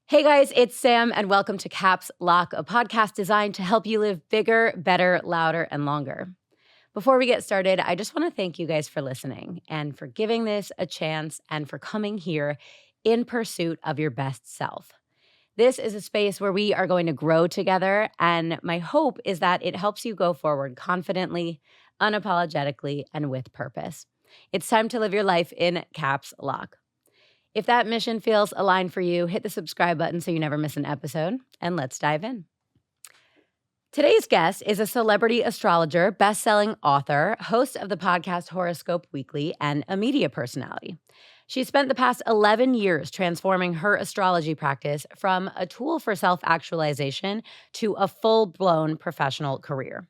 Hey guys, it's Sam, and welcome to Caps Lock, a podcast designed to help you live bigger, better, louder, and longer. Before we get started, I just want to thank you guys for listening and for giving this a chance and for coming here in pursuit of your best self. This is a space where we are going to grow together, and my hope is that it helps you go forward confidently, unapologetically, and with purpose. It's time to live your life in Caps Lock. If that mission feels aligned for you, hit the subscribe button so you never miss an episode, and let's dive in. Today's guest is a celebrity astrologer, best-selling author, host of the podcast Horoscope Weekly, and a media personality. She spent the past 11 years transforming her astrology practice from a tool for self-actualization to a full-blown professional career.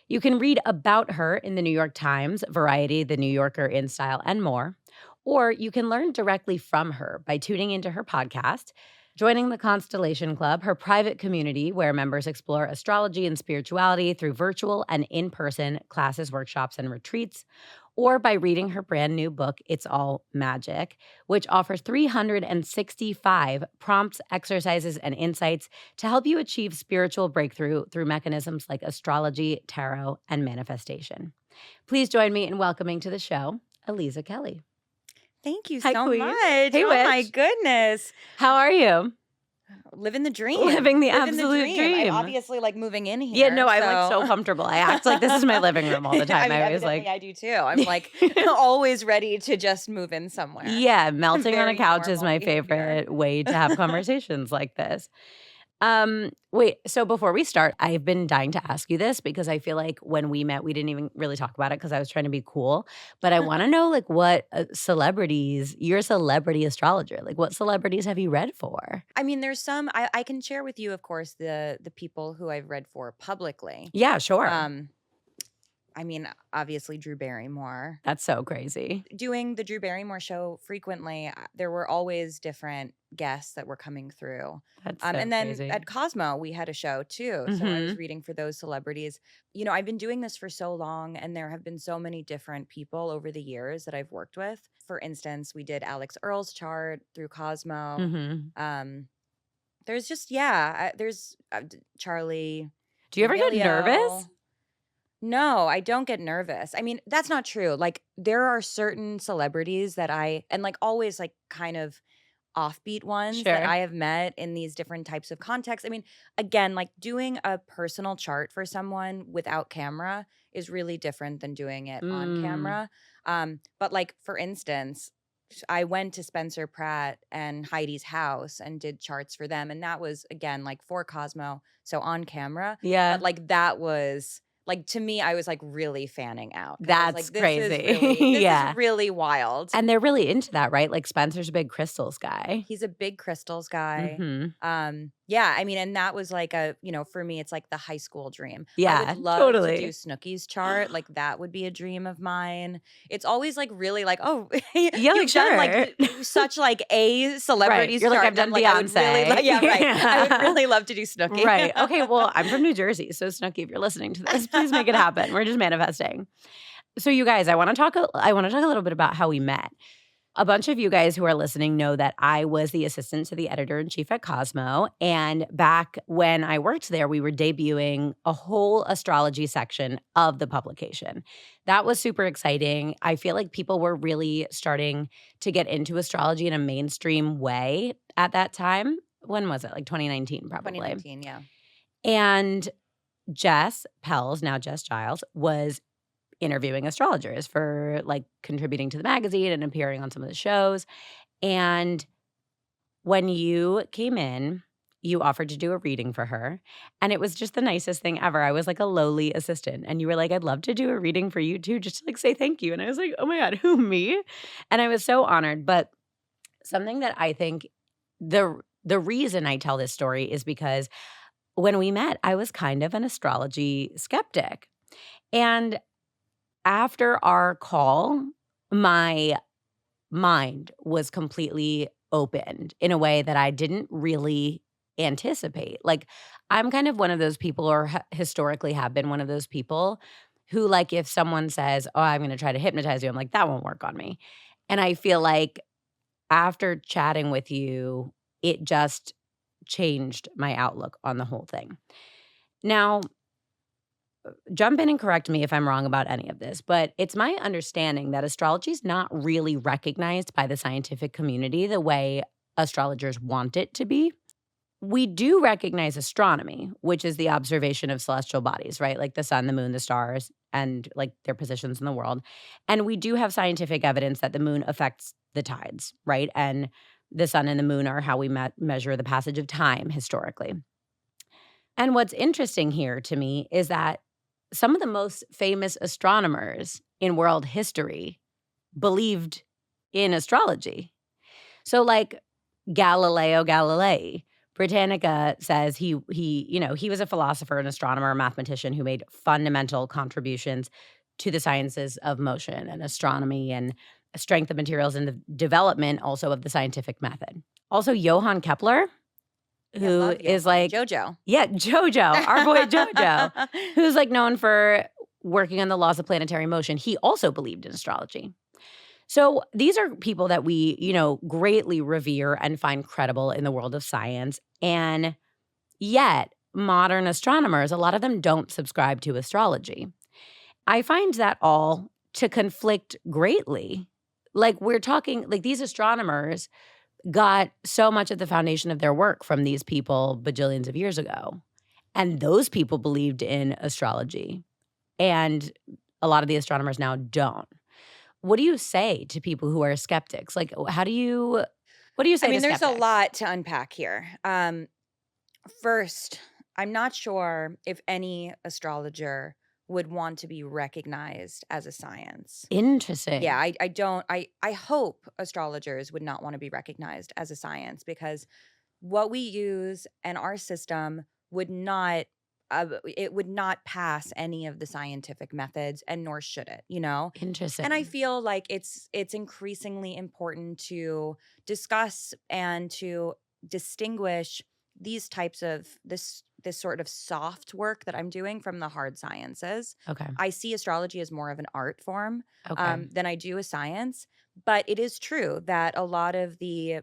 You can read about her in the New York Times, Variety, The New Yorker, InStyle, and more. Or you can learn directly from her by tuning into her podcast, joining the Constellation Club, her private community where members explore astrology and spirituality through virtual and in-person classes, workshops, and retreats, or by reading her brand new book, It's All Magic, which offers 365 prompts, exercises, and insights to help you achieve spiritual breakthrough through mechanisms like astrology, tarot, and manifestation. Please join me in welcoming to the show, Aliza Kelly. Thank you Hi, so Queen. much. Hey, oh my witch. goodness. How are you? Living the dream. Living the Living absolute dream. I'm obviously like moving in here. Yeah, no, I'm like so comfortable. I act like this is my living room all the time. I always like, I do too. I'm like always ready to just move in somewhere. yeah, melting on a Very couch is my normal behavior. favorite way to have conversations like this. Wait, so before we start, I've been dying to ask you this because I feel like when we met, we didn't even really talk about it because I was trying to be cool. But I want to know like what celebrities, you're a celebrity astrologer, like what celebrities have you read for? I mean, there's some I can share with you, of course, the people who I've read for publicly. Yeah, sure. I mean, obviously Drew Barrymore. That's so crazy. Doing the Drew Barrymore show frequently, there were always different guests that were coming through. That's so And then crazy. at Cosmo, we had a show too. So I was reading for those celebrities. You know, I've been doing this for so long, and there have been so many different people over the years that I've worked with. For instance, we did Alex Earl's chart through Cosmo. There's just, there's Charlie. Do you ever get nervous? No, I don't get nervous. I mean, that's not true. Like, there are certain celebrities that and like always like kind of offbeat ones that Sure. I have met in these different types of contexts. I mean, again, like doing a personal chart for someone without camera is really different than doing it on camera. But like, for instance, I went to Spencer Pratt and Heidi's house and did charts for them. And that was, again, like for Cosmo, so on camera. Yeah. But like that was... like, to me, I was like really fanning out. That's like, crazy. This Yeah. is really wild. And they're really into that, right? Like Spencer's a big crystals guy. He's a big crystals guy. Yeah, I mean, and that was like for me, it's like the high school dream. Yeah, I would love totally. to do Snooki's chart. Like, that would be a dream of mine. It's always like really like, oh, Yeah, you've sure. done like such like a celebrity's You're like, chart. I've done And I'm Beyonce. like, I would really, yeah, right. Yeah. I would really love to do Snooki. Right. Okay, well, I'm from New Jersey, so Snooki, if you're listening to this, please make it happen. We're just manifesting. So you guys, I want to talk a little bit about how we met. A bunch of you guys who are listening know that I was the assistant to the editor-in-chief at Cosmo. And back when I worked there, we were debuting a whole astrology section of the publication. That was super exciting. I feel like people were really starting to get into astrology in a mainstream way at that time. When was it? Like 2019, probably. 2019, yeah. And Jess Pels, now Jess Giles, was interviewing astrologers for like contributing to the magazine and appearing on some of the shows. And when you came in, you offered to do a reading for her. And it was just the nicest thing ever. I was like a lowly assistant. And you were like, I'd love to do a reading for you too, just to like say thank you. And I was like, oh my God, who, me? And I was so honored. But something that I think the reason I tell this story is because when we met, I was kind of an astrology skeptic. And after our call, my mind was completely opened in a way that I didn't really anticipate. Like, I'm kind of one of those people, or historically have been one of those people who, like, if someone says, oh, I'm going to try to hypnotize you, I'm like, that won't work on me. And I feel like after chatting with you, it just changed my outlook on the whole thing. Now, jump in and correct me if I'm wrong about any of this, but it's my understanding that astrology is not really recognized by the scientific community the way astrologers want it to be. We do recognize astronomy, which is the observation of celestial bodies, right? Like the sun, the moon, the stars, and like their positions in the world. And we do have scientific evidence that the moon affects the tides, right? And the sun and the moon are how we measure the passage of time historically. And what's interesting here to me is that some of the most famous astronomers in world history believed in astrology. So, like Galileo Galilei, Britannica says he was a philosopher, an astronomer, a mathematician who made fundamental contributions to the sciences of motion and astronomy and strength of materials and the development also of the scientific method. Also, Johann Kepler, who is like Jojo. Yeah, Jojo, our boy Jojo, who's like known for working on the laws of planetary motion. He also believed in astrology. So these are people that we, greatly revere and find credible in the world of science. And yet, modern astronomers, a lot of them don't subscribe to astrology. I find that all to conflict greatly. Like we're talking, like these astronomers got so much of the foundation of their work from these people bajillions of years ago. And those people believed in astrology. And a lot of the astronomers now don't. What do you say to people who are skeptics? Like, what do you say to there's skeptics? A lot to unpack here. First, I'm not sure if any astrologer would want to be recognized as a science. Interesting. Yeah, I don't. I hope astrologers would not want to be recognized as a science because what we use and our system would not it would not pass any of the scientific methods, and nor should it, Interesting. And I feel like it's increasingly important to discuss and to distinguish these types of this sort of soft work that I'm doing from the hard sciences. Okay. I see astrology as more of an art form Okay. than I do a science. But it is true that a lot of the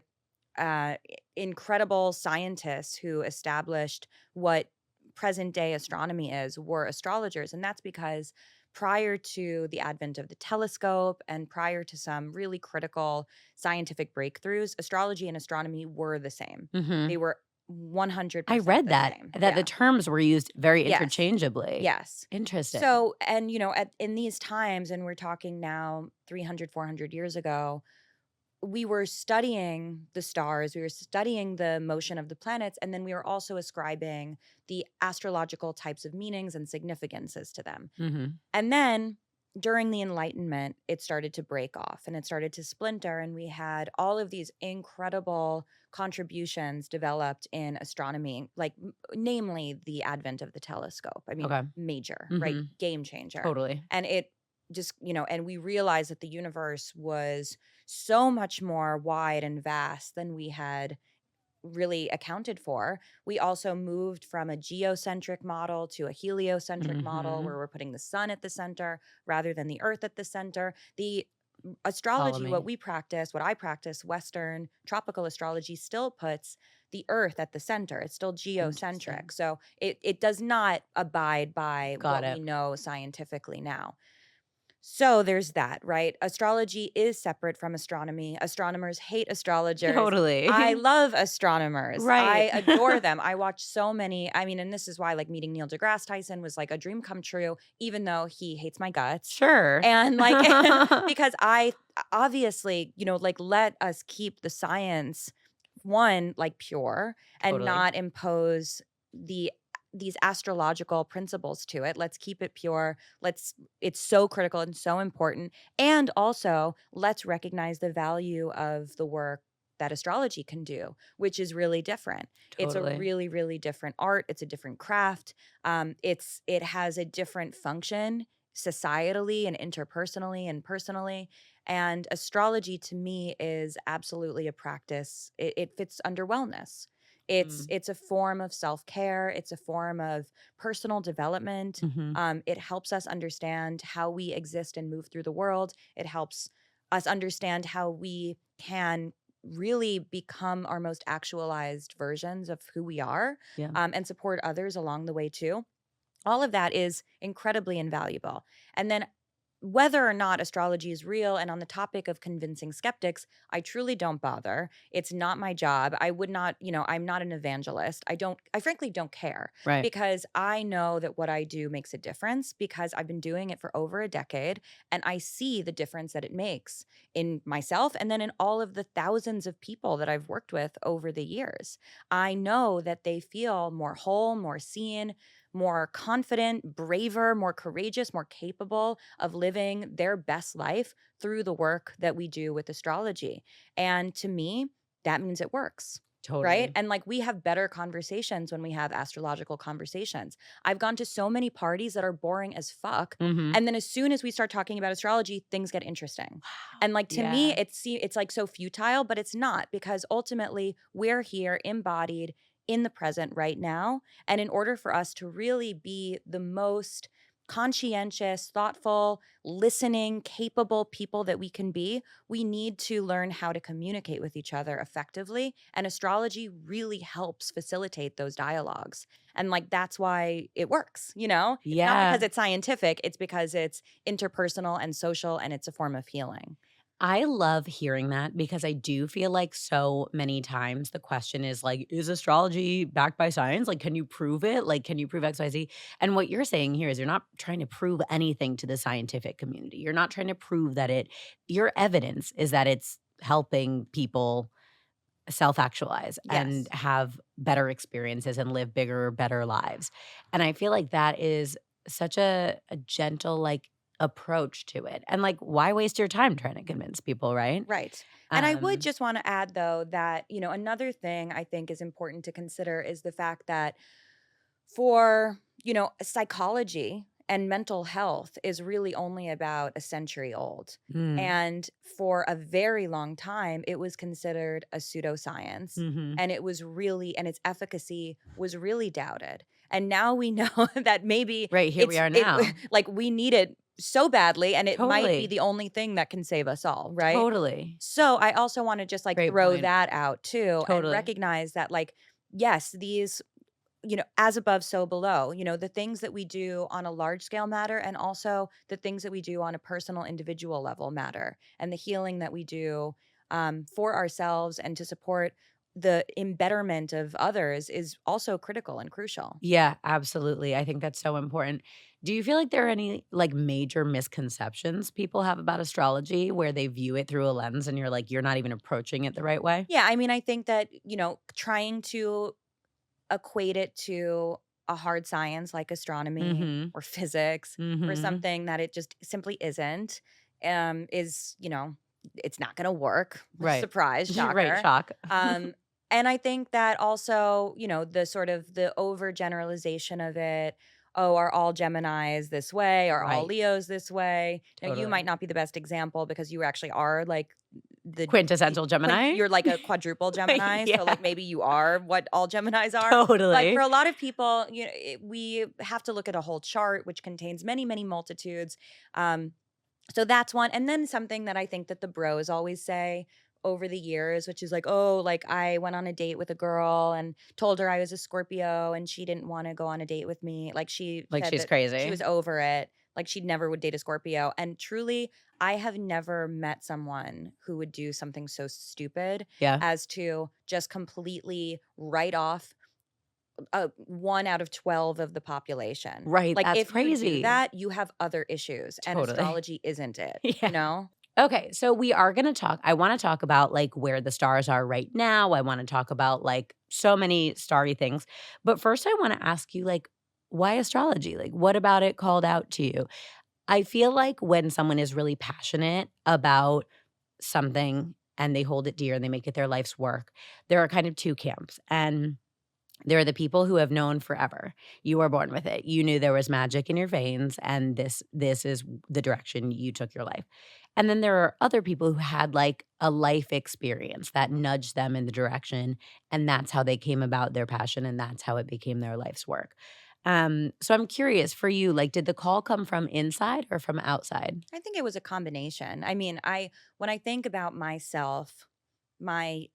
incredible scientists who established what present day astronomy is were astrologers. And that's because prior to the advent of the telescope and prior to some really critical scientific breakthroughs, astrology and astronomy were the same. Mm-hmm. They were 100% I read the same. that the terms were used very Yes. interchangeably. Yes. Interesting. So, and in these times, and we're talking now 300, 400 years ago, we were studying the stars, we were studying the motion of the planets, and then we were also ascribing the astrological types of meanings and significances to them. Mm-hmm. And then during the Enlightenment, it started to break off and it started to splinter, and we had all of these incredible contributions developed in astronomy, like namely the advent of the telescope. I mean, Okay. major, Mm-hmm. right? Game changer. Totally. And it just, and we realized that the universe was so much more wide and vast than we had really accounted for. We also moved from a geocentric model to a heliocentric model where we're putting the sun at the center rather than the earth at the center. The astrology, what I practice, Western tropical astrology, still puts the earth at the center. It's still geocentric. So it does not abide by what we know scientifically now. So there's that, right? Astrology is separate from astronomy. Astronomers hate astrologers. Totally. I love astronomers. Right. I adore them. I watch so many. And this is why like meeting Neil deGrasse Tyson was like a dream come true, even though he hates my guts. Sure. And like, because I obviously, like let us keep the science, one, like pure and not impose these astrological principles to it. Let's keep it pure. It's so critical and so important. And also, let's recognize the value of the work that astrology can do, which is really different. It's a really, really different art. It's a different craft. It has a different function societally and interpersonally and personally. And astrology to me is absolutely a practice. It fits under wellness. It's a form of self-care. It's a form of personal development. It helps us understand how we exist and move through the world. It helps us understand how we can really become our most actualized versions of who we are, Yeah. and support others along the way too. All of that is incredibly invaluable. And then whether or not astrology is real, and on the topic of convincing skeptics, I truly don't bother. It's not my job. I would not, I'm not an evangelist. I frankly don't care, Right. because I know that what I do makes a difference, because I've been doing it for over a decade and I see the difference that it makes in myself and then in all of the thousands of people that I've worked with over the years. I know that they feel more whole, more seen, more confident, braver, more courageous, more capable of living their best life through the work that we do with astrology. And to me, that means it works. Right. Totally. And like, we have better conversations when we have astrological conversations. I've gone to so many parties that are boring as fuck. Mhm. And then as soon as we start talking about astrology, things get interesting. And like, to me, Yeah. it's like so futile, but it's not, because ultimately we're here embodied in the present right now. And in order for us to really be the most conscientious, thoughtful, listening, capable people that we can be, we need to learn how to communicate with each other effectively. And astrology really helps facilitate those dialogues. And like, that's why it works, It's not because Yeah. it's scientific, it's because it's interpersonal and social, and it's a form of healing. I love hearing that because I do feel like so many times the question is like, is astrology backed by science? Like, can you prove it? Like, can you prove XYZ? And what you're saying here is you're not trying to prove anything to the scientific community. You're not trying to prove that your evidence is that it's helping people self-actualize and Yes. have better experiences and live bigger, better lives. And I feel like that is such a gentle, like, approach to it. And, like, why waste your time trying to convince people, right? Right. And I would Um just want to add, though, that, another thing I think is important to consider is the fact that for, psychology and mental health is really only about a century old. Mm. And for a very long time, it was considered a pseudoscience. Mhm. And and its efficacy was really doubted. And now we know that maybe Right, here we are now. like, we need it so badly, and it might be Totally. the only thing that can save us all, right? Totally. So I also want to just like Great throw point. that out too, and Totally. recognize that, like, yes, these, as above, so below, the things that we do on a large scale matter, and also the things that we do on a personal, individual level matter, and the healing that we do for ourselves and to support the embetterment of others is also critical and crucial. Yeah, absolutely. I think that's so important. Do you feel like there are any, like, major misconceptions people have about astrology where they view it through a lens and you're like, you're not even approaching it the right way? Yeah, I mean, I think that, trying to equate it to a hard science like astronomy Mhm. or physics or Mhm. something that it just simply isn't, is, it's not going to work. Right. Surprise, Right, shocker. shock. Um, and I think that also, the sort of the overgeneralization of it. Oh, are all Geminis this way? Are all Right. Leos this way? Now, you might Totally. not be the best example, because you actually are like Quintessential Gemini? you're like a quadruple Gemini, so Yeah, like maybe you are what all Geminis are. But for totally. a lot of people, we have to look at a whole chart, which contains many, many multitudes. Um, so that's one. And then something that I think that the bros always say over the years, which is like, oh, like, I went on a date with a girl and told her I was a Scorpio and she didn't want to go on a date with me. Like, she Like, said she's that she crazy. was over it. Like, she never would date a Scorpio. And truly, I have never met someone who would do something so stupid Yeah. as to just completely write off 1 out of 12 of the population. Right, Like, that's if you do crazy. that, you have other issues, and Totally. astrology isn't it, Yeah. you know? Okay, so we are gonna talk I wanna talk about, like, where the stars are right now. I wanna talk about, like, so many starry things. But first, I wanna ask you, like, why astrology? Like, what about it called out to you? I feel like when someone is really passionate about something and they hold it dear and they make it their life's work, there are kind of 2 camps, and there are the people who have known forever. You were born with it. You knew there was magic in your veins, and this is the direction you took your life. And then there are other people who had, like, a life experience that nudged them in the direction, and that's how they came about their passion, and that's how it became their life's work. So I'm curious for you, like, did the call come from inside or from outside? I think it was a combination. I mean, when I think about myself, my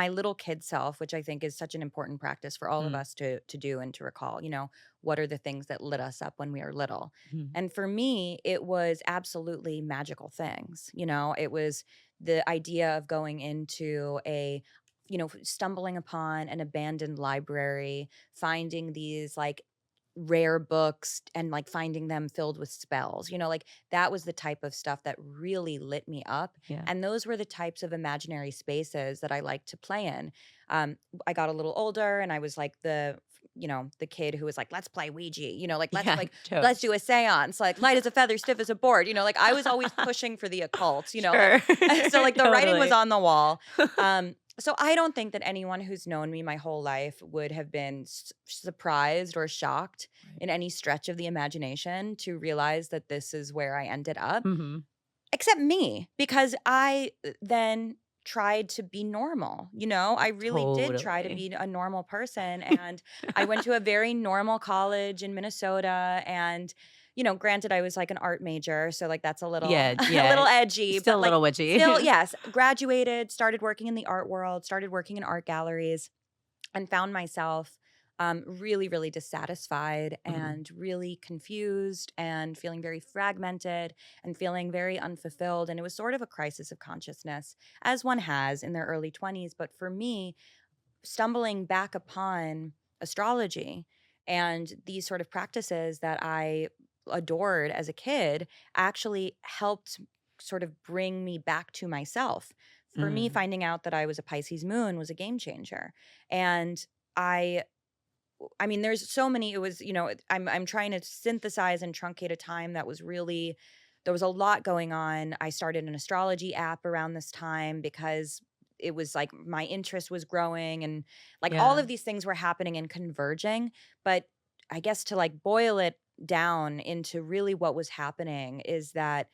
little kid self, which I think is such an important practice for all of Mm. us to do and to recall, what are the things that lit us up when we were little? Mhm. And for me, it was absolutely magical things. It was the idea of going into stumbling upon an abandoned library, finding these like rare books and like finding them filled with spells. Like that was the type of stuff that really lit me up. Yeah. And those were the types of imaginary spaces that I like to play in. I got a little older and I was like the kid who was like, let's play Ouija, Yeah, let's totally. do a seance, like light as a feather, stiff as a board, like I was always pushing for the occult, like, Sure. so like the writing was Totally. on the wall. So I don't think that anyone who's known me my whole life would have been surprised or shocked Right. in any stretch of the imagination to realize that this is where I ended up, Mhm. except me, because I then tried to be normal. I really did try to Totally. be a normal person. And I went to a very normal college in Minnesota. And, granted, I was like an art major. So, like, that's a little, Yeah, a yeah. little edgy, Still but a like, little witchy. still, yes, graduated, started working in the art world, started working in art galleries, and found myself really, really dissatisfied Mhm. and really confused and feeling very fragmented and feeling very unfulfilled. And it was sort of a crisis of consciousness, as one has in their early 20s. But for me, stumbling back upon astrology and these sort of practices that I adored as a kid actually helped sort of bring me back to myself. For me, Mm. finding out that I was a Pisces moon was a game changer. And I I mean, there's so many. It was, I'm trying to synthesize and truncate a time that was really, there was a lot going on. I started an astrology app around this time because it was like my interest was growing and like all Yeah. of these things were happening and converging. But I guess to like boil it down into really what was happening is that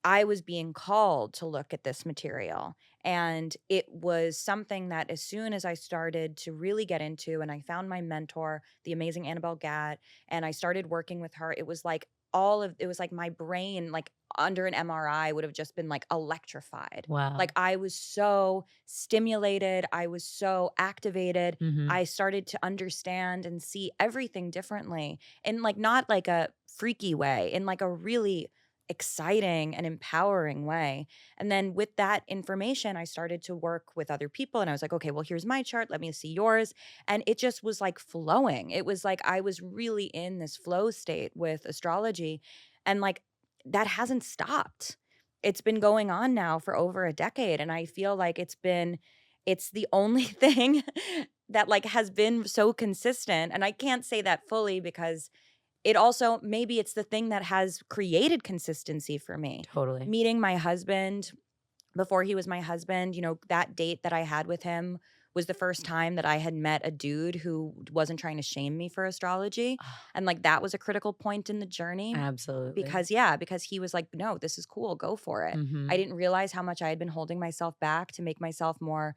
I was being called to look at this material. And it was something that as soon as I started to really get into, and I found my mentor, the amazing Annabelle Gatt, and I started working with her, it was like it was like my brain, like under an MRI, would have just been like electrified. Wow. Like I was so stimulated, I was so activated. Mhm. I started to understand and see everything differently in like not like a freaky way, in like a really exciting and empowering way. And then with that information, I started to work with other people and I was like, okay, well, here's my chart. Let me see yours. And it just was like flowing. It was like I was really in this flow state with astrology. And like that hasn't stopped. It's been going on now for over a decade. And I feel like it's the only thing that like has been so consistent. And I can't say that fully because it also maybe it's the thing that has created consistency for me. Totally. Meeting my husband before he was my husband, that date that I had with him was the first time that I had met a dude who wasn't trying to shame me for astrology. Ah, And like that was a critical point in the journey absolutely. because he was like, no, this is cool. Go for it. I Mhm. didn't realize how much I had been holding myself back to make myself more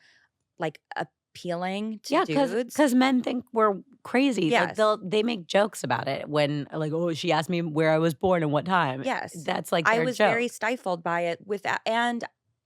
like appealing to Yeah, dudes. because men think we're crazy. Like, Yes. they make jokes about it when like, "Oh, she asked me where I was born and what time." Yes. That's like I their was very joke. stifled by it and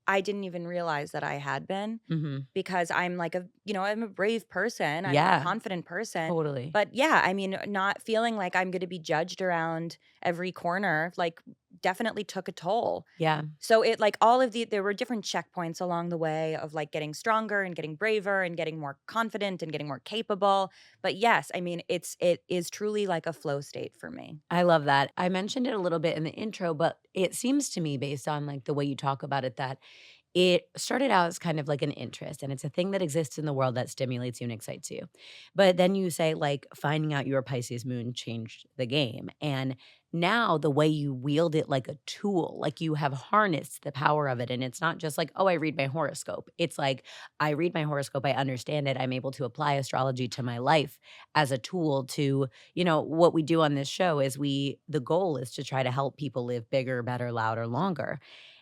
I didn't even realize that I had been Mhm. because I'm like I'm a brave person. I'm a Yeah, confident person. totally. But yeah, I mean, not feeling like I'm going to be judged around every corner, like definitely took a toll. Yeah. So it like there were different checkpoints along the way of like getting stronger and getting braver and getting more confident and getting more capable. But yes, I mean, it is truly like a flow state for me. I love that. I mentioned it a little bit in the intro, but it seems to me based on, like, the way you talk about it that it started out as kind of like an interest, and it's a thing that exists in the world that stimulates you and excites you. But then you say, like, finding out your Pisces moon changed the game, and now the way you wield it like a tool, like, you have harnessed the power of it, and it's not just like, "Oh, I read my horoscope." It's like, I read my horoscope, I understand it, I'm able to apply astrology to my life as a tool to what we do on this show is the goal is to try to help people live bigger, better, louder, longer.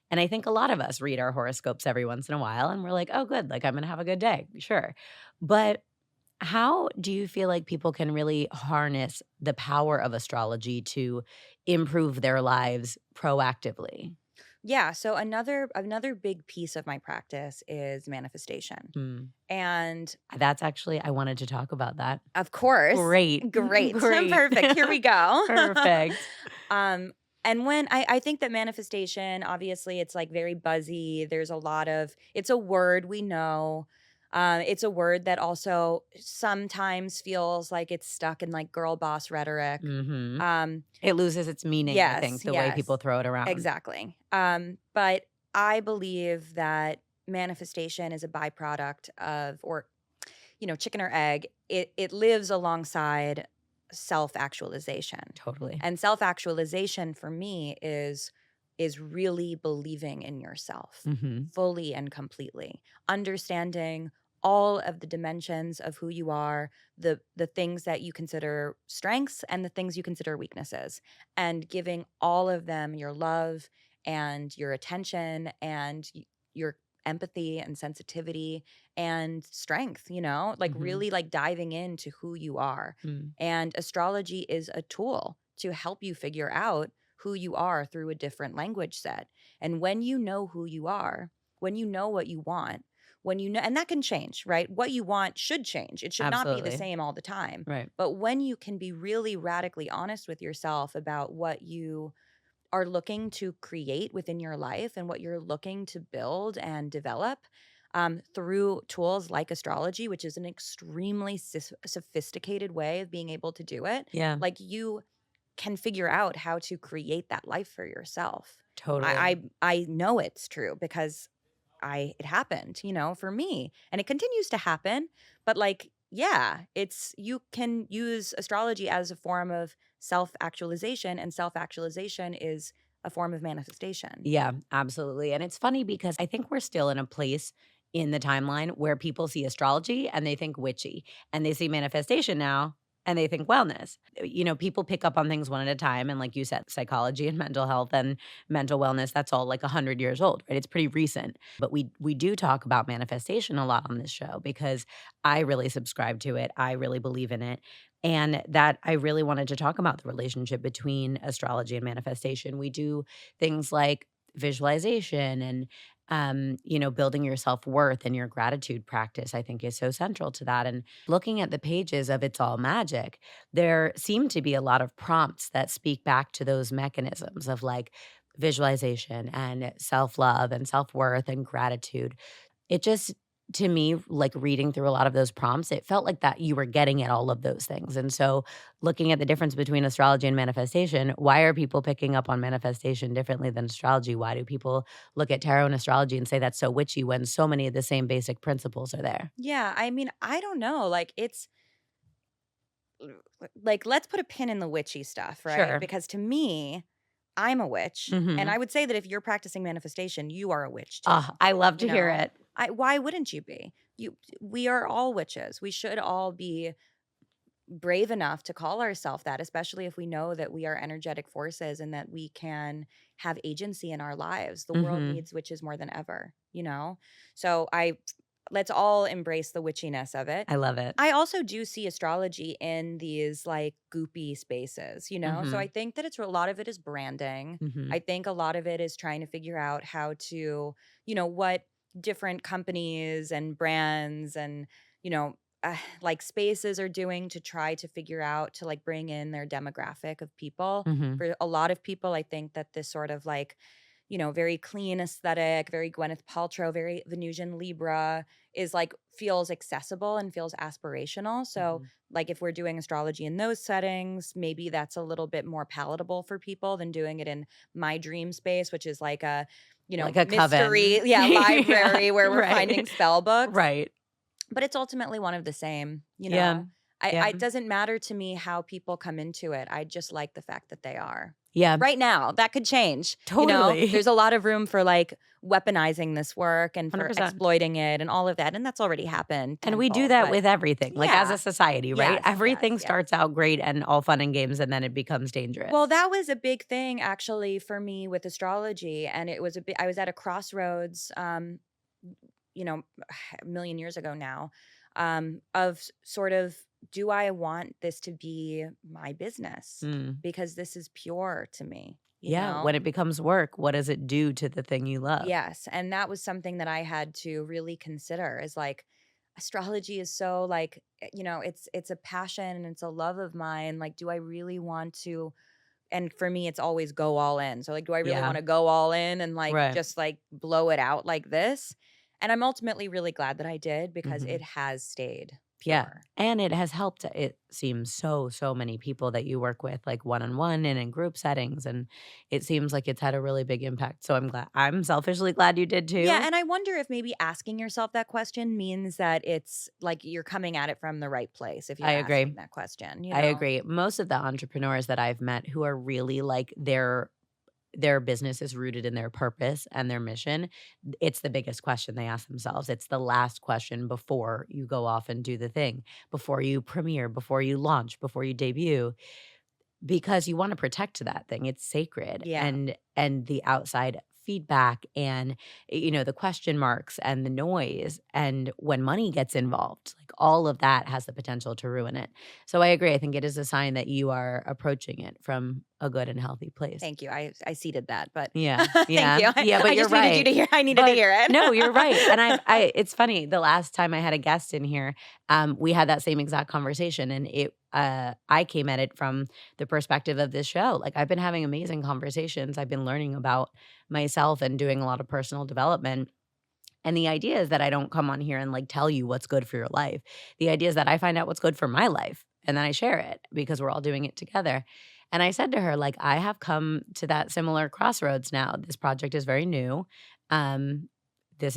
And I think a lot of us read our horoscopes every once in a while and we're like, oh, good, like I'm going to have a good day. Sure. But how do you feel like people can really harness the power of astrology to improve their lives proactively? Yeah. So another big piece of my practice is manifestation. Mm. And That's actually, I wanted to talk about that. of course, Great. great. Great. Perfect. Here we go. Perfect. And when I think that manifestation, obviously, it's like very buzzy. There's a lot of, it's a word we know. It's a word that also sometimes feels like it's stuck in like girl boss rhetoric. Hmm. Um, It loses its meaning, I think, yes, the way people yes, throw it around. exactly. But I believe that manifestation is a byproduct of, or chicken or egg. It lives alongside self-actualization. Totally. And self-actualization for me is really believing in yourself Hmm. fully and completely, understanding all of the dimensions of who you are, the things that you consider strengths and the things you consider weaknesses, and giving all of them your love and your attention and your empathy and sensitivity and strength, like Hmm. really like diving into who you are. Mm. And astrology is a tool to help you figure out who you are through a different language set. And when you know who you are, when you know what you want, when you know, and that can change, right? What you want should change. It should not be the Absolutely. same all the time. Right. But when you can be really radically honest with yourself about what you are looking to create within your life and what you're looking to build and develop, through tools like astrology, which is an extremely sophisticated way of being able to do it, Yeah, like you can figure out how to create that life for yourself. totally. I know it's true because it happened, for me, and it continues to happen. But like, yeah, it's, you can use astrology as a form of self-actualization, and self-actualization is a form of manifestation. Yeah, absolutely. And it's funny because I think we're still in a place in the timeline where people see astrology and they think witchy, and they see manifestation now and they think wellness. People pick up on things one at a time. And like you said, psychology and mental health and mental wellness, that's all like 100 years old, right? It's pretty recent. But we do talk about manifestation a lot on this show because I really subscribe to it. I really believe in it. And that I really wanted to talk about the relationship between astrology and manifestation. We do things like visualization and building your self-worth and your gratitude practice, I think is so central to that. And looking at the pages of It's All Magic, there seem to be a lot of prompts that speak back to those mechanisms of like visualization and self-love and self-worth and gratitude. It just, to me, like reading through a lot of those prompts, it felt like that you were getting at all of those things. And so, looking at the difference between astrology and manifestation, why are people picking up on manifestation differently than astrology? Why do people look at tarot and astrology and say that's so witchy when so many of the same basic principles are there? Yeah, I mean, I don't know. Like, it's like, let's put a pin in the witchy stuff, right? Sure. Because to me, I'm a witch. And Hmm. I would say that if you're practicing manifestation, you are a witch too. Oh, I love You to hear know, it. why wouldn't you be? We are all witches. We should all be brave enough to call ourselves that, especially if we know that we are energetic forces and that we can have agency in our lives. The world Hmm. needs witches more than ever. So let's all embrace the witchiness of it. I love it. I also do see astrology in these like goopy spaces. So I Hmm. think that a lot of it is branding. Hmm. I think a lot of it is trying to figure out how to, what different companies and brands and, you know, like spaces are doing to try to figure out to like bring in their demographic of people. Hmm. For a lot of people, I think that this sort of like, very clean aesthetic, very Gwyneth Paltrow, very Venusian Libra is like feels accessible and feels aspirational. So, Hmm. like if we're doing astrology in those settings, maybe that's a little bit more palatable for people than doing it in my dream space, which is like a, Like a mystery, coven. Yeah, library where we're finding right. spell books. Right. But it's ultimately one of the same, Yeah. Yeah. it doesn't matter to me how people come into it. I just like the fact that they are. Yeah. Right now, that could change. Totally. There's a lot of room for like weaponizing this work and for 100%. exploiting it and all of that. And that's already happened And we do tenfold. that But with everything, like as a yeah, society, right? yes, yes, Everything yes. starts out great and all fun and games, and then it becomes dangerous. Well, that was a big thing actually for me with astrology. And it was I was at a crossroads, you know, a million years ago now, of sort of, do I want this to be my business? Mm, Because this is pure to me. you Yeah, when know? it becomes work, what does it do to the thing you love? Yes, and that was something that I had to really consider is like astrology is so like it's a passion and it's a love of mine. Like, do I really want to? And for me, it's always go all in. So like, do I really Yeah, want to go all in and like right. just like blow it out like this? And I'm ultimately really glad that I did because it Mhm. has stayed Yeah, pure. and it has helped, it seems, so many people that you work with, like, one-on-one and in group settings, and it seems like it's had a really big impact, so I'm selfishly glad you did Yeah, too. and I wonder if maybe asking yourself that question means that it's like you're coming at it from the right place if I you're asking agree. that question, you I know? agree. Most of the entrepreneurs that I've met who are really, like, their business is rooted in their purpose and their mission, it's the biggest question they ask themselves. It's the last question before you go off and do the thing, before you premiere, before you launch, before you debut. Because you wanna protect that thing, it's sacred, Yeah. and the outside feedback and, the question marks and the noise, and when money gets involved, like, all of that has the potential to ruin it. So I agree, I think it is a sign that you are approaching it from a good and healthy place. Thank you. I seeded that, but Yeah, thank yeah, you. yeah, but I you're just needed you right. to hear I needed to But hear it. no, you're right, and I it's funny, the last time I had a guest in here, we had that same exact conversation, and I came at it from the perspective of this show. Like, I've been having amazing conversations, I've been learning about myself and doing a lot of personal development, and the idea is that I don't come on here and, like, tell you what's good for your life. The idea is that I find out what's good for my life, and then I share it because we're all doing it together. And I said to her, like, "I have come to that similar crossroads now. This project is very new. Um, this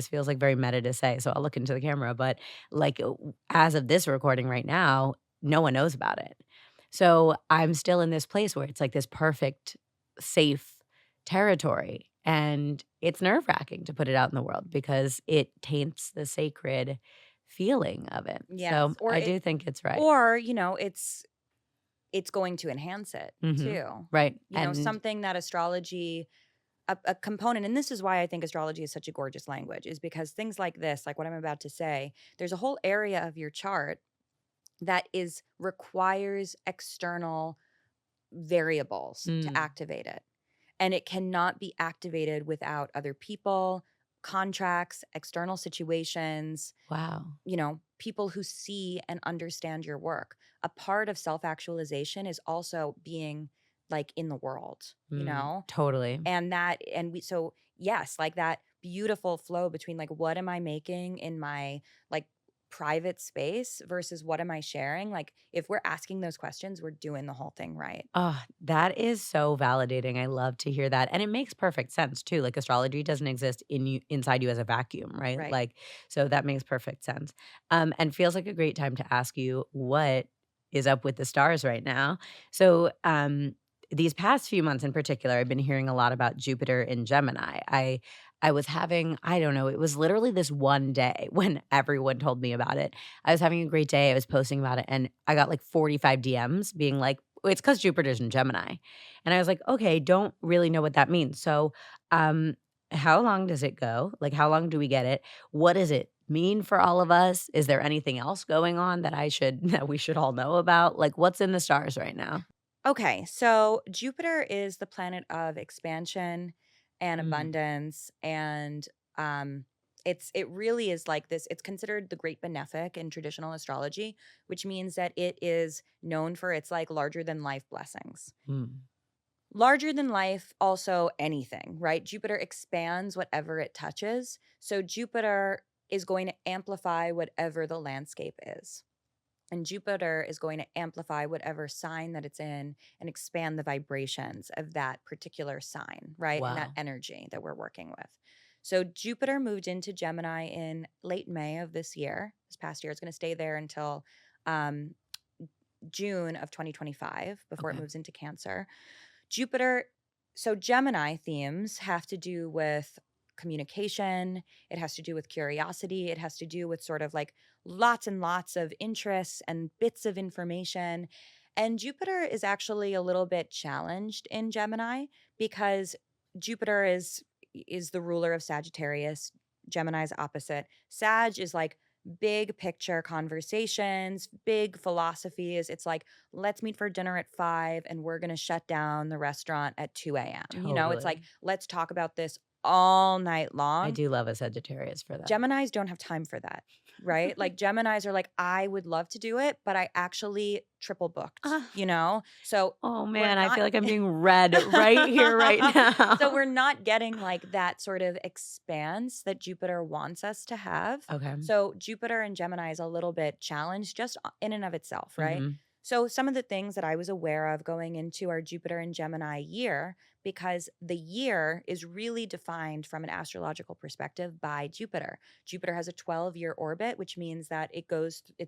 feels, like, very meta to say, so I'll look into the camera, but, like, as of this recording right now, no one knows about it. So, I'm still in this place where it's, like, this perfect, safe territory, and it's nerve-wracking to put it out in the world because it taints the sacred feeling of it. Yes, So, I do think it's right. or, it's going to enhance it Mhm. too. Right, and Something that astrology a component, and this is why I think astrology is such a gorgeous language, is because things like this, like what I'm about to say, there's a whole area of your chart that is requires external variables to mm, activate it. And it cannot be activated without other people, contracts, external situations, wow. people who see and understand your work. A part of self actualization is also being like in the world, Totally. and so yes, like that beautiful flow between like what am I making in my like private space versus what am I sharing? Like if we're asking those questions, we're doing the whole thing right. Oh, that is so validating. I love to hear that, and it makes perfect sense too. Like, astrology doesn't exist inside you as a vacuum, right? Right. Like, so that makes perfect sense. And feels like a great time to ask you what is up with the stars right now. So, these past few months in particular, I've been hearing a lot about Jupiter in Gemini. I was having, I don't know, it was literally this one day when everyone told me about it. I was having a great day. I was posting about it, and I got like 45 DMs being like, it's because Jupiter's in Gemini. And I was like, okay, don't really know what that means. So, um, how long does it go? Like, how long do we get it? What does it mean for all of us? Is there anything else going on that that we should all know about? Like, what's in the stars right now? Okay, so Jupiter is the planet of expansion and Mm, abundance, and it really is like this. It's considered the great benefic in traditional astrology, which means that it is known for its like larger than life blessings. mm, Larger than life, also anything, right? Jupiter expands whatever it touches. So Jupiter is going to amplify whatever the landscape is. And Jupiter is going to amplify whatever sign that it's in and expand the vibrations of that particular sign, right? And that wow. energy that we're working with. So Jupiter moved into Gemini in late May of this past year. It's going to stay there until um, June of 2025 before it Okay. moves into Cancer. Jupiter, so Gemini themes have to do with communication, it has to do with curiosity, it has to do with sort of like lots and lots of interests and bits of information. And Jupiter is actually a little bit challenged in Gemini because Jupiter is the ruler of Sagittarius, Gemini's opposite. Sag is like big picture conversations, big philosophies. It's like, let's meet for dinner at 5 and we're going to shut down the restaurant at 2 a.m. You know, it's like, Totally. let's talk about this all night I long. do love a Sagittarius for that. Geminis don't have time for that, right? Like Geminis are like, I would love to do it, but I actually triple booked, Ah. you know? So Oh we're man, I not feel like I'm being read right here, right now. so we're not getting like that sort of expanse that Jupiter wants us to have. Okay. So Jupiter in Gemini is a little bit challenged just in and of itself, right? Mhm. So some of the things that I was aware of going into our Jupiter and Gemini year, because the year is really defined from an astrological perspective by Jupiter. Jupiter has a 12-year orbit, which means that it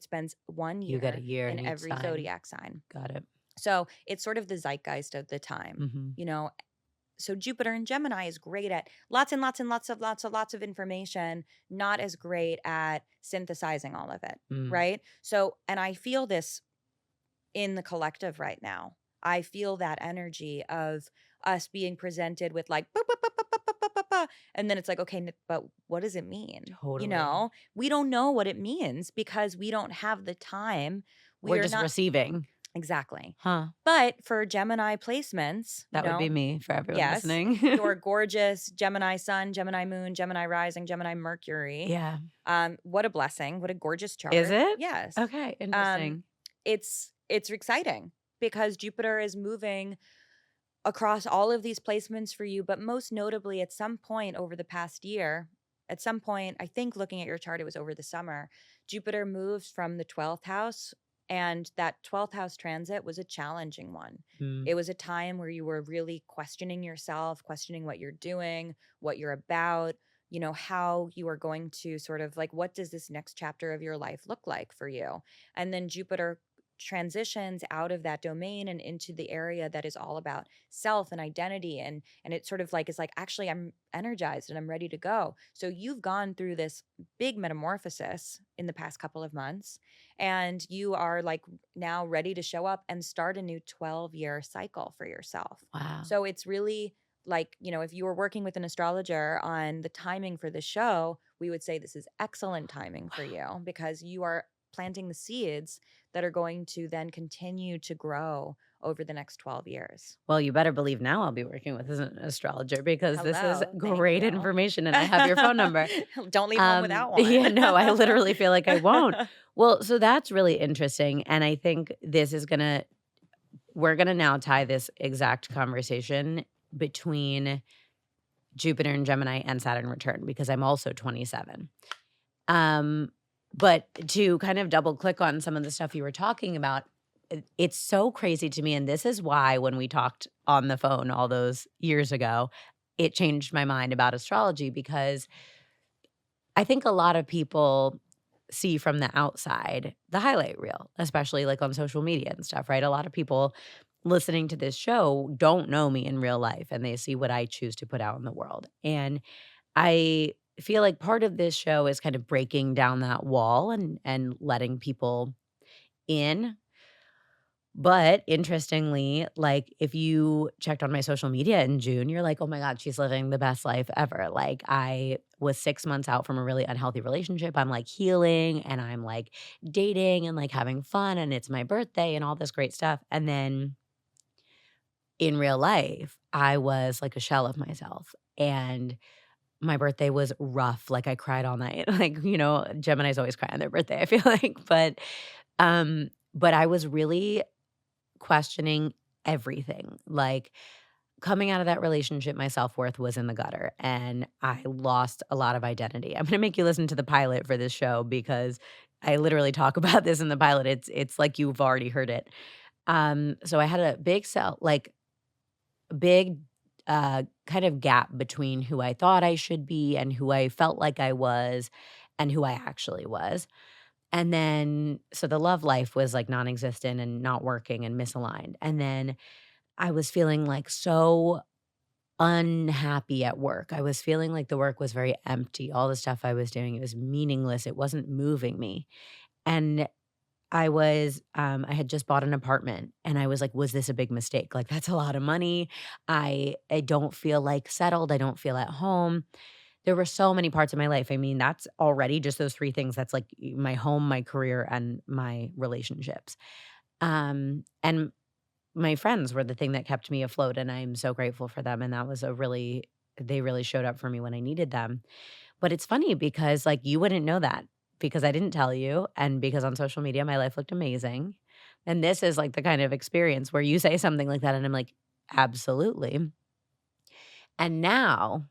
spends 1 You get a year year in in each every sign. zodiac sign. Got it. So it's sort of the zeitgeist of the time, Mhm. you know. So Jupiter in Gemini is great at lots and lots and lots of information, not as great at synthesizing all of it, Mm. right? So, and I feel this in the collective right now. I feel that energy of us being presented with like, "Ba, ba, ba, ba, ba, ba, ba, ba, ba," and then it's like, okay, but what does it mean? You Totally. know, we don't know what it means because we don't have the time. We We're are just not receiving. exactly. Huh. But for Gemini placements, That would be me for everyone yes, listening. your gorgeous Gemini sun, Gemini moon, Gemini rising, Gemini Mercury. Yeah. What a blessing. What a gorgeous chart. Is it? Yes. Okay, interesting. It's exciting because Jupiter is moving across all of these placements for you, but most notably at some point over the past year, at some point, I think looking at your chart, it was over the summer, Jupiter moves from the 12th house, and that 12th house transit was a challenging one. Mm. It was a time where you were really questioning yourself, questioning what you're doing, what you're about, you know, how you are going to sort of like, what does this next chapter of your life look like for you? And then Jupiter transitions out of that domain and into the area that is all about self and identity, and it sort of like is like, actually I'm energized and I'm ready to go. So you've gone through this big metamorphosis in the past couple of months, and you are like now ready to show up and start a new 12-year cycle for yourself. Wow. So it's really like, you know, if you were working with an astrologer on the timing for the show, we would say this is excellent timing for you because you are planting the seeds that are going to then continue to grow over the next 12 years. Well, you better believe now I'll be working with an astrologer because this is Hello, thank great you. information and I have your phone number. Don't leave home without one. Yeah, no, I literally feel like I won't. Well, so that's really interesting. And I think this is we're gonna now tie this exact conversation between Jupiter and Gemini and Saturn return because I'm also 27. But to kind of double click on some of the stuff you were talking about, it's so crazy to me. And this is why when we talked on the phone all those years ago, it changed my mind about astrology because I think a lot of people see from the outside the highlight reel, especially like on social media and stuff, right? A lot of people listening to this show don't know me in real life and they see what I choose to put out in the world. And I feel like part of this show is kind of breaking down that wall and letting people in. But interestingly, like if you checked on my social media in June, you're like, oh my God, she's living the best life ever. Like I was 6 months out from a really unhealthy relationship. I'm like healing and I'm like dating and like having fun and it's my birthday and all this great stuff. And then in real life, I was like a shell of myself. And my birthday was rough. Like I cried all night. Like, you know, Geminis always cry on their birthday, I feel like. But I was really questioning everything. Like coming out of that relationship, my self-worth was in the gutter and I lost a lot of identity. I'm gonna make you listen to the pilot for this show because I literally talk about this in the pilot. It's like you've already heard it. So I had a big kind of gap between who I thought I should be and who I felt like I was and who I actually was. And then, so the love life was like non existent and not working and misaligned. And then I was feeling like so unhappy at work. I was feeling like the work was very empty. All the stuff I was doing, it was meaningless. It wasn't moving me. And I had just bought an apartment and I was like, was this a big mistake? Like, that's a lot of money. I don't feel like settled. I don't feel at home. there were so many parts of my life. I mean, that's already just those 3 things. That's like my home, my career, and my relationships. And my friends were the thing that kept me afloat, and I'm so grateful for them. And that was they really showed up for me when I needed them. But it's funny because like you wouldn't know that because I didn't tell you, and because on social media my life looked amazing. And this is like the kind of experience where you say something like that, and I'm like, absolutely. And now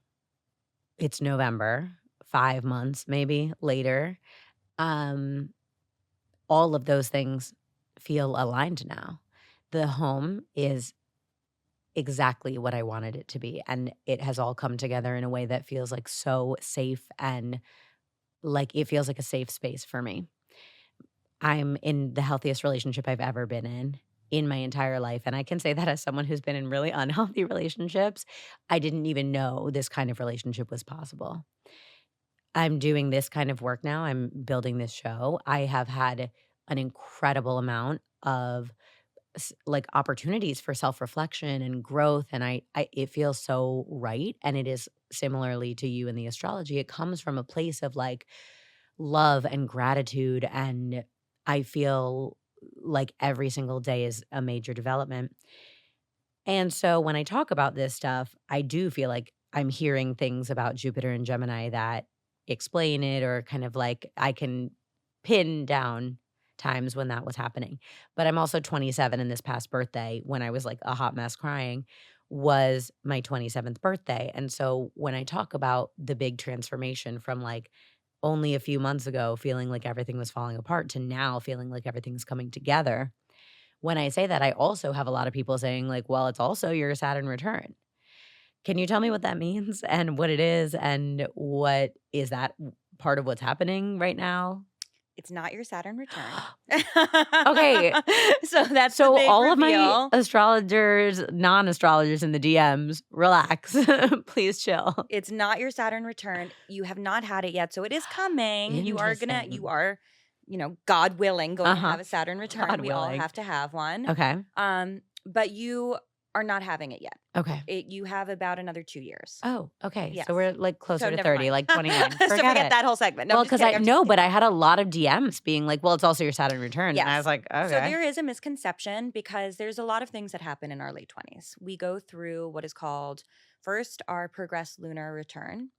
it's November, 5 months maybe later. Um, all of those things feel aligned now. The home is exactly what I wanted it to be, and it has all come together in a way that feels like so safe, and like it feels like a safe space for me. I'm in the healthiest relationship I've ever been in my entire life, and I can say that as someone who's been in really unhealthy relationships. I didn't even know this kind of relationship was possible. I'm doing this kind of work now. I'm building this show. I have had an incredible amount of like opportunities for self-reflection and growth, and I it feels so right. And it is similarly to you in the astrology. It comes from a place of like love and gratitude, and I feel like every single day is a major development. And so when I talk about this stuff, I do feel like I'm hearing things about Jupiter and Gemini that explain it, or kind of like I can pin down times when that was happening. But I'm also 27, and this past birthday, when I was like a hot mess crying, was my 27th birthday. And so when I talk about the big transformation from like only a few months ago feeling like everything was falling apart to now feeling like everything's coming together, when I say that, I also have a lot of people saying like, "Well, it's also your Saturn return." Can you tell me what that means and what it is, and what is that part of what's happening right now? It's not your Saturn return. Okay. So that's the So big all of my reveal. astrologers, non-astrologers in the DMs, relax. Please chill. It's not your Saturn return. You have not had it yet, so it is coming. You are, Interesting. God willing, going to Uh-huh. have a Saturn return. God We all willing. have to have one. Okay. But you are not having it yet. Okay. You have about another 2 years. Oh, okay. Yes. So we're like closer So to never 30, mind. like 29. So forget it. that whole segment. No, Well, I'm just because kidding. I'm just but I had a lot of DMs being like, "Well, it's also your Saturn return," and I Yes. was like, So "Okay." there is a misconception because there's a lot of things that happen in our late 20s. We go through what is called first our progressed lunar return.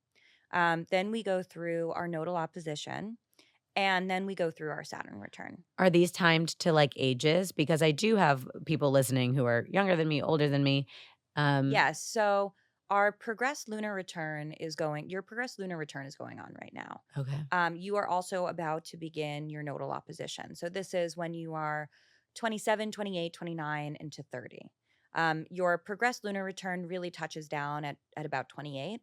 Then we go through our nodal opposition. And then we go through our Saturn return. Are these timed to like ages? Because I do have people listening who are younger than me, older than me. Yes. So our progressed lunar return your progressed lunar return is going on right now. Okay. You are also about to begin your nodal opposition. So this is when you are 27, 28, 29 into 30. Your progressed lunar return really touches down at about 28.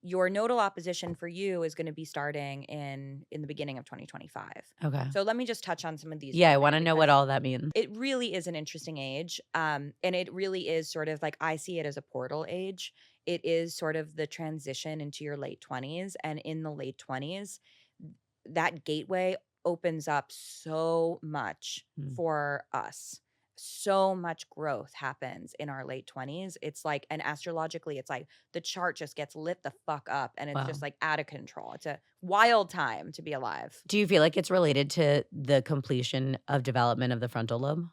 Your nodal opposition for you is going to be starting in the beginning of 2025. Okay. So let me just touch on some of these. Yeah, I want to know what all that means. It really is an interesting age. And it really is sort of like, I see it as a portal age. It is sort of the transition into your late 20s. And in the late 20s, that gateway opens up so much for us. So much growth happens in our late 20s. It's like, and astrologically, it's like the chart just gets lit the fuck up, and it's just like out of control. It's a wild time to be alive. Do you feel like it's related to the completion of development of the frontal lobe?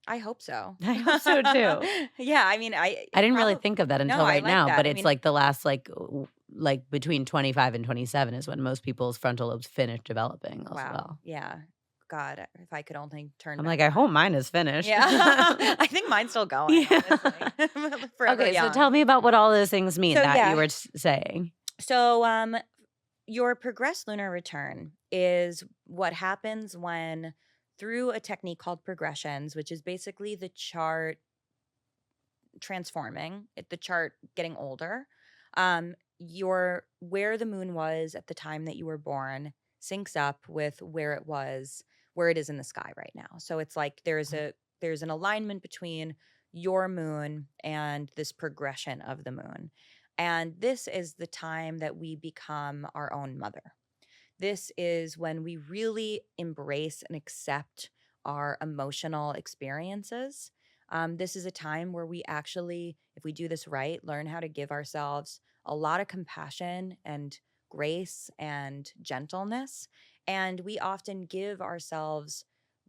I hope so. I hope so too. Yeah, I mean, I didn't really think of that until right now, but it's like the last like between 25 and 27 is when most people's frontal lobes finish developing as well. Yeah. God, if I could only turn I'm back like, I hope mine is finished. Yeah. I think mine's still going, Yeah. honestly. Forever Okay, young. so tell me about what all those things mean So, that yeah. you were saying. So, your progressed lunar return is what happens when, through a technique called progressions, which is basically the chart transforming, the chart getting older. Where the moon was at the time that you were born syncs up with where it is in the sky right now. So it's like there's an alignment between your moon and this progression of the moon. And this is the time that we become our own mother. This is when we really embrace and accept our emotional experiences. This is a time where we actually, if we do this right, learn how to give ourselves a lot of compassion and grace and gentleness. And we often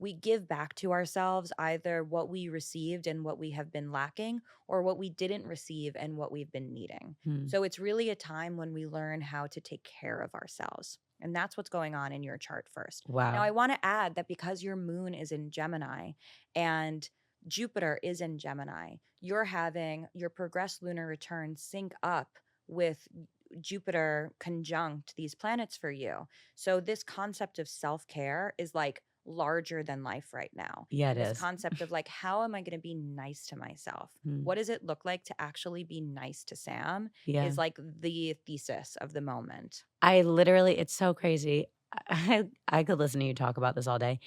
we give back to ourselves either what we received and what we have been lacking, or what we didn't receive and what we've been needing. Hmm. So it's really a time when we learn how to take care of ourselves. And that's what's going on in your chart first. Wow. Now, I want to add that because your moon is in Gemini and Jupiter is in Gemini, you're having your progressed lunar return sync up with Jupiter conjunct these planets for you. So this concept of self-care is like larger than life right now. Yeah, it And this is. concept of like, how am I going to be nice to myself? Hmm. What does it look like to actually be nice to Sam? Yeah. Is like the thesis of the moment. I literally, it's so crazy. I could listen to you talk about this all day.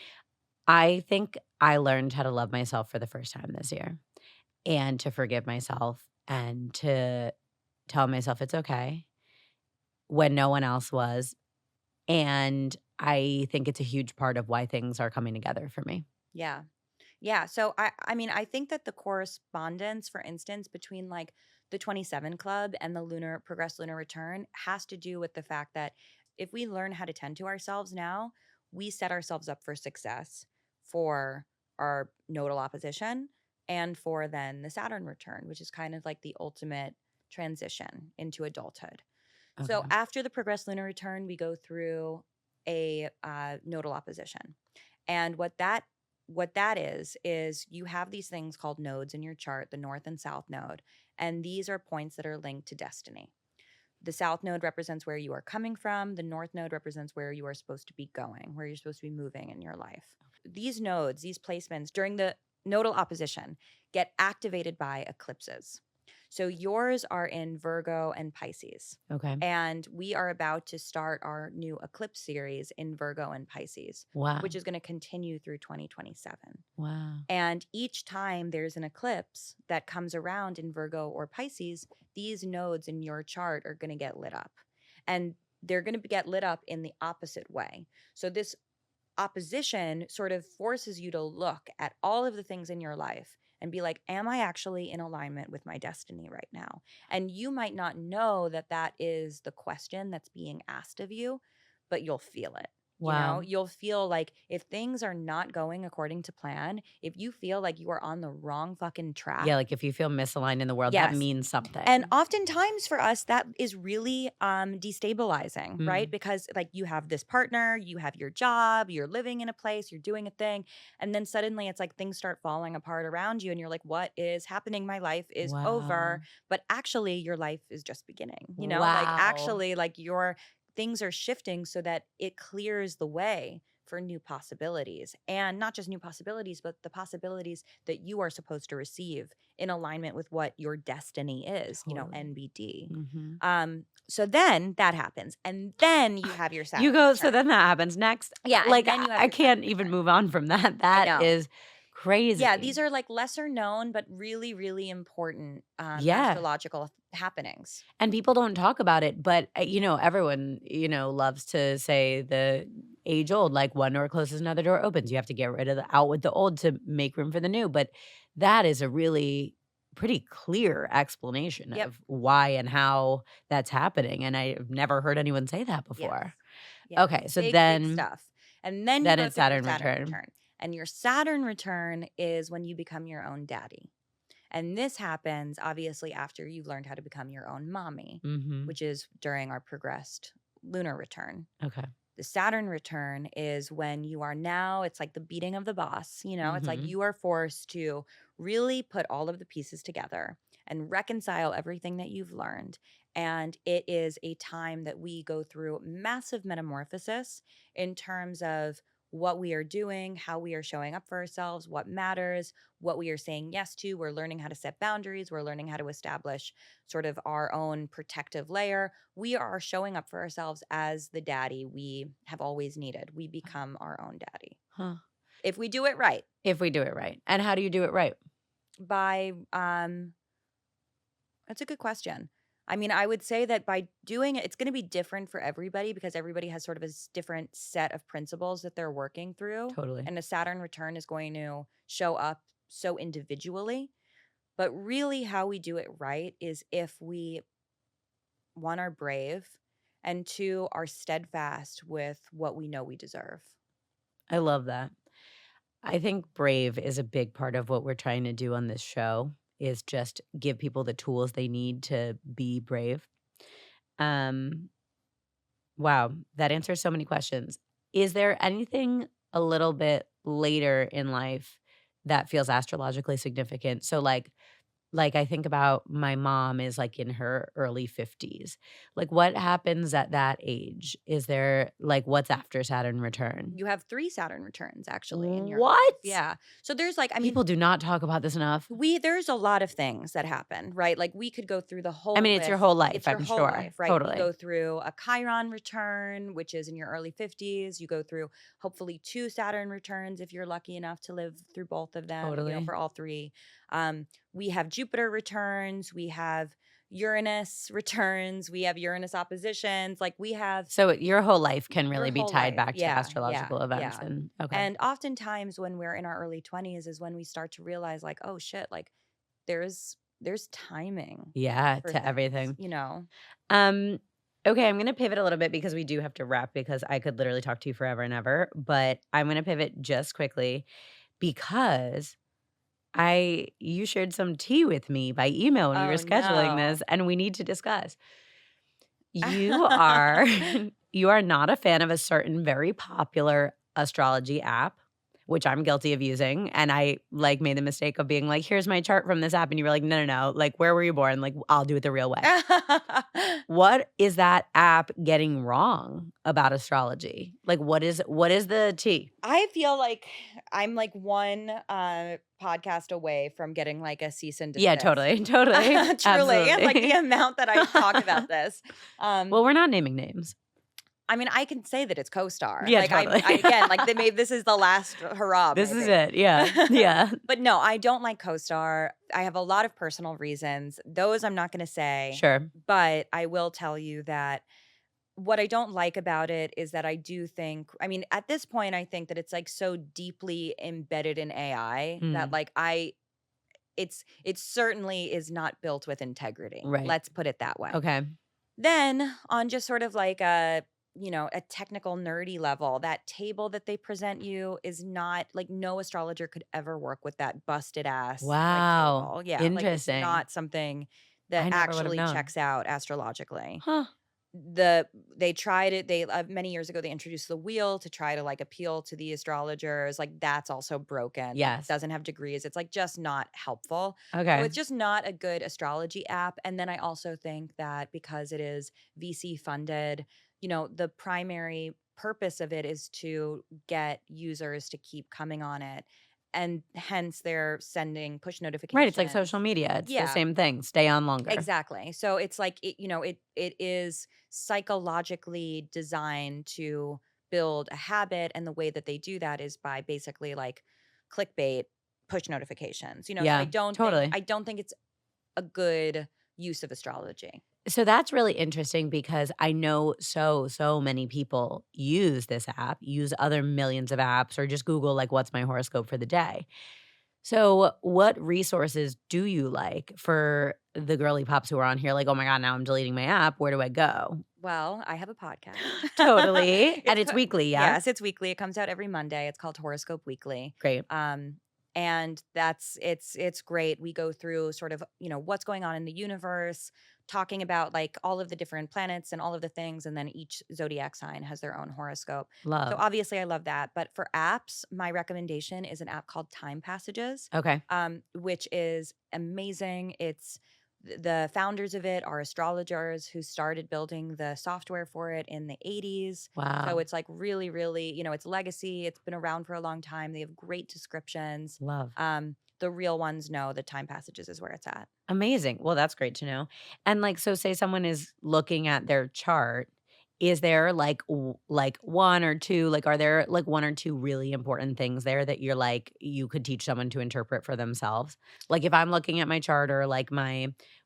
I think I learned how to love myself for the first time this year, and to forgive myself, and to tell myself it's okay when no one else was. And I think it's a huge part of why things are coming together for me. Yeah. Yeah. So I mean, I think that the correspondence, for instance, between like the 27 club and the progressed lunar return has to do with the fact that if we learn how to tend to ourselves now, we set ourselves up for success for our nodal opposition and for then the Saturn return, which is kind of like the ultimate transition into adulthood. So Okay. after the progressed lunar return, we go through a nodal opposition. And what that is you have these things called nodes in your chart, the north and south node, and these are points that are linked to destiny. The south node represents where you are coming from. The north node represents where you are supposed to be going, where you're supposed to be moving in your life. These nodes, these placements during the nodal opposition get activated by eclipses. So yours are in Virgo and Pisces. Okay. And we are about to start our new eclipse series in Virgo and Pisces, Wow. which is going to continue through 2027. Wow. And each time there's an eclipse that comes around in Virgo or Pisces, these nodes in your chart are going to get lit up. And they're going to get lit up in the opposite way. So this opposition sort of forces you to look at all of the things in your life and be like, am I actually in alignment with my destiny right now? And you might not know that that is the question that's being asked of you, but you'll feel it. You know, Wow. you'll feel like if things are not going according to plan, if you feel like you are on the wrong fucking track. Yeah, like if you feel misaligned in the world, that Yes. means something. And oftentimes for us, that is really destabilizing, right? Because like you have this partner, you have your job, you're living in a place, you're doing a thing. And then suddenly it's like things start falling apart around you. And you're like, what is happening? My life is over. Wow. But actually, your life is just beginning. You know, Wow. like actually, like your things are shifting so that it clears the way for new possibilities. And not just new possibilities, but the possibilities that you are supposed to receive in alignment with what your destiny is, you know, Totally. NBD. Mm-hmm. So then that happens. And then you have your Saturn You go, return. so then that happens next. Yeah, and Like then you have I your can't Saturn even return. move on from that. I That know. is crazy. Yeah, these are like lesser known, but really, really important Yeah. astrological happenings. And people don't talk about it, but you know, everyone, you know, loves to say the age old, like one door closes, another door opens. You have to get rid of the out with the old to make room for the new. But that is a really pretty clear explanation Yep. of why and how that's happening. And I've never heard anyone say that before. Yes. Okay, so big then stuff. And then you then go it's through your Saturn Saturn return. And your Saturn return is when you become your own daddy. And this happens obviously after you've learned how to become your own mommy, Mm-hmm. which is during our progressed lunar return. Okay. The Saturn return is when you are now, it's like the beating of the boss, you know, it's like Mhm. you are forced to really put all of the pieces together and reconcile everything that you've learned. And it is a time that we go through massive metamorphosis in terms of what we are doing, how we are showing up for ourselves, what matters, what we are saying yes to. We're learning how to set boundaries. We're learning how to establish sort of our own protective layer. We are showing up for ourselves as the daddy we have always needed. We become our own daddy. Huh. If we do it right. If we do it right. And how do you do it right? By that's a good question. I mean, I would say that by doing it, it's going to be different for everybody because everybody has sort of a different set of principles that they're working through. Totally. And a Saturn return is going to show up so individually. But really, how we do it right is if we one, are brave, and two, are steadfast with what we know we deserve. I love that. I think brave is a big part of what we're trying to do on this show is just give people the tools they need to be brave. Um, wow, that answers so many questions. Is there anything a little bit later in life that feels astrologically significant? So like I think about my mom is like in her early 50s. Like what happens at that age? Is there like what's after Saturn return? You have 3 Saturn returns actually in your life. What? Yeah. So there's like, I mean, People do not talk about this enough. there's a lot of things that happen, right? Like we could go through the whole I mean, it's your list. whole life, It's your I'm whole sure. life, right? Totally. You go through a Chiron return, which is in your early 50s. You go through hopefully 2 Saturn returns if you're lucky enough to live through both of them, Totally. for all 3. We have Jupiter returns, we have Uranus returns, we have Uranus oppositions. Like we have So your whole life can your really be whole tied life. back to Yeah, astrological yeah, events yeah. and okay. And oftentimes when we're in our early 20s is when we start to realize like, oh shit, like there's timing Yeah, for to things, everything. Um, Okay, I'm gonna pivot a little bit because we do have to wrap because I could literally talk to you forever and ever. But I'm gonna pivot just quickly because you shared some tea with me by email when we were Oh scheduling no. this, and we need to discuss. You are you are not a fan of a certain very popular astrology app, which I'm guilty of using, and I like made the mistake of being like, "Here's my chart from this app," and you were like, "No, no, no! Like, where were you born? Like, I'll do it the real way." What is that app getting wrong about astrology? Like, what is the tea? I feel like I'm like one podcast away from getting like a cease and desist. Yeah, totally, totally, Truly. And like the absolutely. amount that I talk about this. Well, we're not naming names. I mean, I can say that it's co-star. Yeah, like totally. I again, like this is the last hurrah. This is maybe. it. Yeah, yeah. But no, I don't like co-star. I have a lot of personal reasons. Those I'm not going to say. Sure. But I will tell you that what I don't like about it is that I do think, I mean, at this point, I think that it's like so deeply embedded in AI that like it certainly is not built with integrity. Right. Let's put it that way. Okay. Then on just sort of like a technical nerdy level, that table that they present you is not like no astrologer could ever work with that busted ass. Wow. Like, table. Yeah. Interesting. Like it's not something I that never would've actually known. checks out astrologically. Huh. They tried it. They many years ago they introduced the wheel to try to like appeal to the astrologers. Like that's also broken. Yes. It doesn't have degrees. It's like just not helpful. Okay. So it's just not a good astrology app. And then I also think that because it is VC funded, the primary purpose of it is to get users to keep coming on it. And hence they're sending push notifications. Right. It's like social media. It's the same thing. Stay on longer. Exactly. So it's like, it is psychologically designed to build a habit. And the way that they do that is by basically like clickbait push notifications. So Yeah, I don't totally. think it's a good use of astrology. So that's really interesting because I know so many people use this app, use other millions of apps, or just Google like what's my horoscope for the day. So what resources do you like for the girly pops who are on here? Like, oh my God, now I'm deleting my app. Where do I go? Well, I have a podcast. Totally. And it's weekly, yeah? Yes, it's weekly. It comes out every Monday. It's called Horoscope Weekly. Great. And it's great. We go through sort of, what's going on in the universe, talking about like all of the different planets and all of the things. And then each zodiac sign has their own horoscope. Love. So obviously I love that. But for apps, my recommendation is an app called Time Passages. Okay. Which is amazing. It's the founders of it are astrologers who started building the software for it in the 80s. Wow. So it's like really, really, it's legacy. It's been around for a long time. They have great descriptions. Love. The real ones know that Time Passages is where it's at. Amazing. Well, that's great to know. And like, so say someone is looking at their chart. Is there like one or two, like are there like one or two really important things there that you're like, you could teach someone to interpret for themselves? Like if I'm looking at my chart or like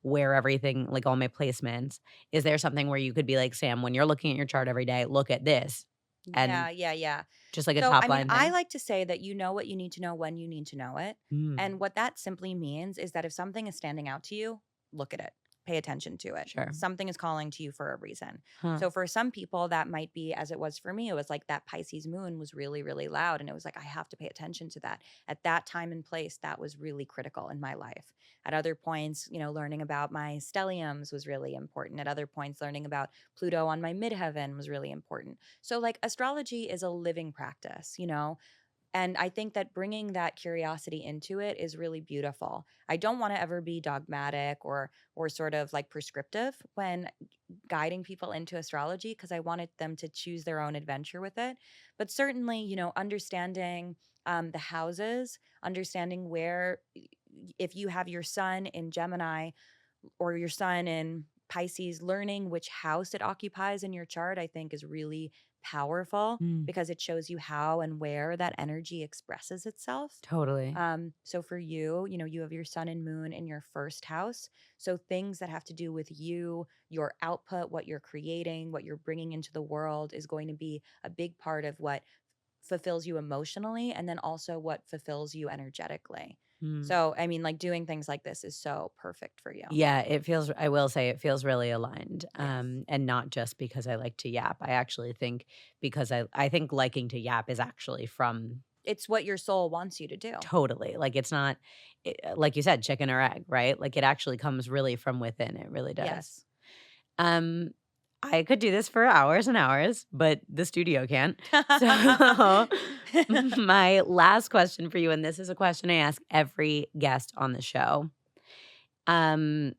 where everything, like all my placements, is there something where you could be like, Sam, when you're looking at your chart every day, look at this. And Yeah. just like a So, top I line mean, thing. I like to say that you know what you need to know when you need to know it. And what that simply means is that if something is standing out to you, look at it. pay attention to it. Sure. Something is calling to you for a reason. Huh. So for some people, that might be, as it was for me, it was like that Pisces moon was really, really loud. And it was like, I have to pay attention to that. At that time and place, that was really critical in my life. At other points, learning about my stelliums was really important. At other points, learning about Pluto on my midheaven was really important. So like astrology is a living practice, And I think that bringing that curiosity into it is really beautiful. I don't want to ever be dogmatic or sort of like prescriptive when guiding people into astrology, because I wanted them to choose their own adventure with it. But certainly, understanding the houses, understanding where, if you have your sun in Gemini or your sun in Pisces, learning which house it occupies in your chart, I think is really powerful because it shows you how and where that energy expresses itself. Totally. So for you, you have your sun and moon in your first house. So things that have to do with you, your output, what you're creating, what you're bringing into the world is going to be a big part of what fulfills you emotionally and then also what fulfills you energetically. So, I mean, like doing things like this is so perfect for you. Yeah, I will say it feels really aligned. Yes. And not just because I like to yap. I actually think because I think liking to yap is actually from It's what your soul wants you to do. totally. Like it's not, like you said, chicken or egg, right? Like it actually comes really from within. It really does. Yes. I could do this for hours and hours, but the studio can't. So my last question for you, and this is a question I ask every guest on the show. And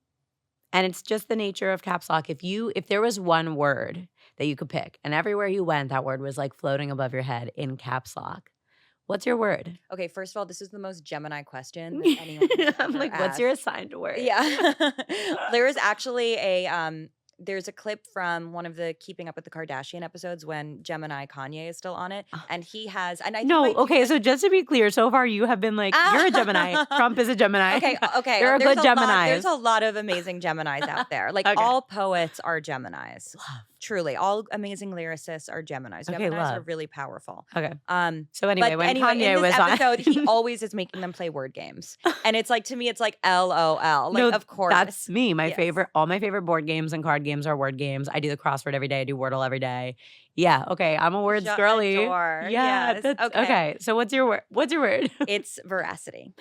it's just the nature of Caps Lock. If there was one word that you could pick, and everywhere you went, that word was like floating above your head in Caps Lock, what's your word? Okay, first of all, this is the most Gemini question that anyone has I'm ever like, what's your asked. assigned word? Yeah. There is actually there's a clip from one of the Keeping Up with the Kardashian episodes when Gemini Kanye is still on it. And he has, and I think No, my okay, so just to be clear, so far you have been like, you're a Gemini, Trump is a Gemini. Okay. There are good Geminis. There's a lot of amazing Geminis out there. Like Okay. all poets are Geminis. Love. Truly, all amazing lyricists are Geminis. Okay, Geminis are love. really powerful. Okay. But So anyway, when Kanye in this was episode, on, he always is making them play word games, and it's like, to me, it's like LOL. Like, no, of course, that's me. My Yes. all my favorite board games and card games are word games. I do the crossword every day. I do Wordle every day. Yeah. Okay. I'm a words girly. J'adore. Yeah. Yes. That's, Okay. okay. So what's your word? What's your word? It's veracity.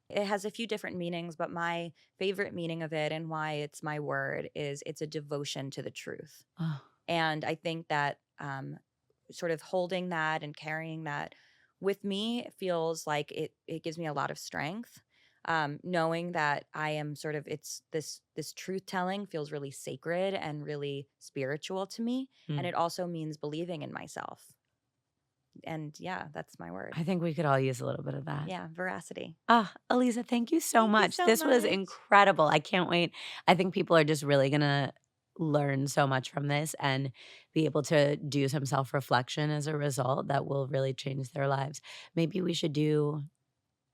It has a few different meanings, but my favorite meaning of it and why it's my word is it's a devotion to the truth. Oh, And I think that sort of holding that and carrying that with me feels like it gives me a lot of strength. Knowing that I am sort of, it's this truth telling feels really sacred and really spiritual to me. And it also means believing in myself. And yeah, that's my word. I think we could all use a little bit of that. Yeah, veracity. Aliza, thank you so Thank you much. so This was much. incredible. I can't wait. I think people are just really going to learn so much from this and be able to do some self-reflection as a result that will really change their lives. Maybe we should do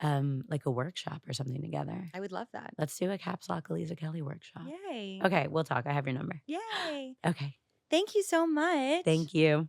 like a workshop or something together. I would love that. Let's do a Caps Lock Aliza Kelly workshop. Yay. Okay, we'll talk. I have your number. Yay. Okay. Thank you so much. Thank you.